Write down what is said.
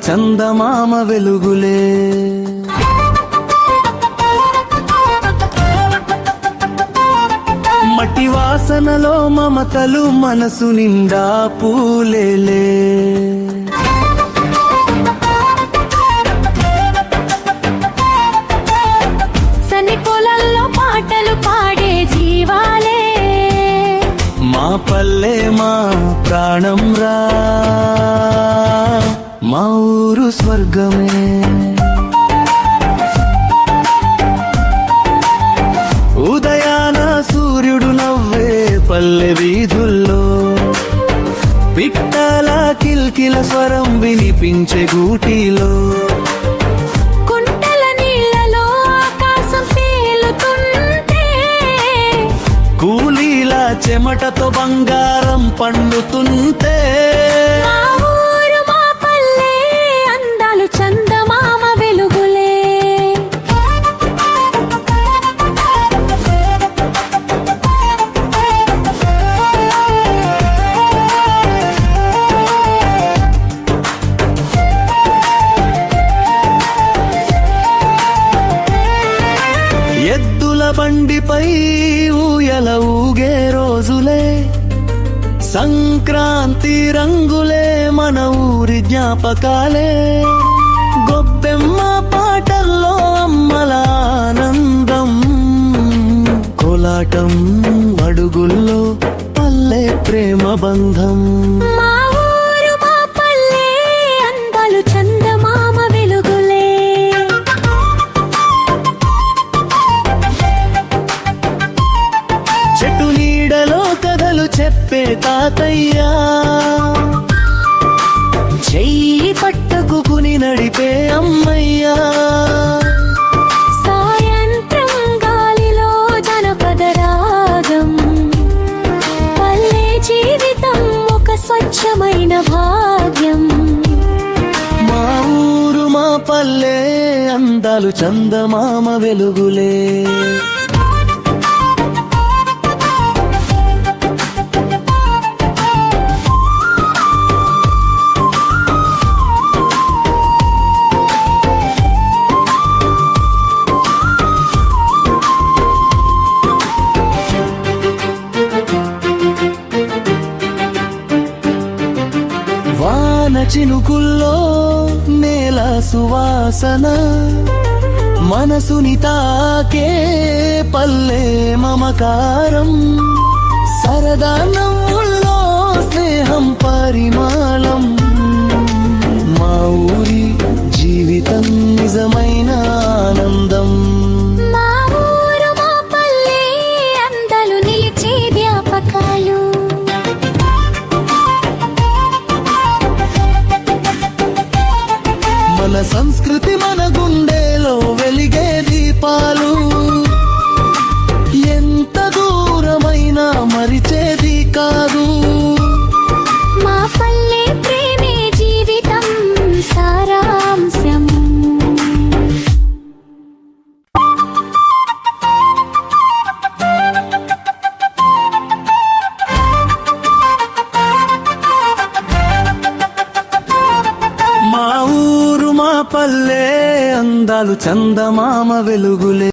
చందమామ వెలుగులే. మట్టి వాసనలో మమతలు మనసు నిండా పూలేలే. సన్ని పొలంలో పాటలు పాడే జీవాలే. మా పల్లె మా ప్రాణం రా, మా ఊరు స్వర్గమే. ఉదయాన సూర్యుడు నవ్వే పల్లె వీధుల్లో, పిట్టల కిల్కిల స్వరం వినిపించే గూటిలో. కుంటల నీళ్లలో ఆకాశం తేలుతుంటే, కూలీల చెమటతో బంగారం పండుతుంటే, మా ఊరు మా పల్లె అందాలు చందమామ వెలుగులే. ఎద్దుల బండిపై ఊయల ఊగే రోజులే, సంక్రాంతి రంగులే మన ఊరి జ్ఞాపకాలే. గొబ్బెమ్మ పాటల్లో అమ్మల ఆనందం, కోలాటం అడుగుల్లో పల్లె ప్రేమ బంధం. మా ఊరు మా పల్లె అందాలు చందమామ వెలుగులే. చెట్టు నీడలో కథలు చెప్పే తాతయ్యా, చెయ్యి పట్టుకుని నడిపే అమ్మయ్యా. సాయంత్రం గాలిలో జనపద రాగం, పల్లె జీవితం ఒక స్వచ్ఛమైన భాగ్యం. మా ఊరు మా పల్లె అందాలు చందమామ వెలుగులే. వాన చినుకుల్లో నేల సువాసన, మనసుని తాకే పల్లె మమకారం. సరదా నవ్వుల్లో స్నేహం పరిమళం, మా ఊరి జీవితం నిజమైన ఆనందం. మా ఊరు మా పల్లె అందాలు నిలిచే జ్ఞాపకాలు. మన సంస్కృతి మన గుండెలో వెలిగే దీపాలు, ఎంత దూరమైనా మరిచేది కాదు. మా పల్లె ప్రేమే జీవితం సారాంశం. మా ఊరు మా పల్లె అందాలు చందమామ వెలుగులే.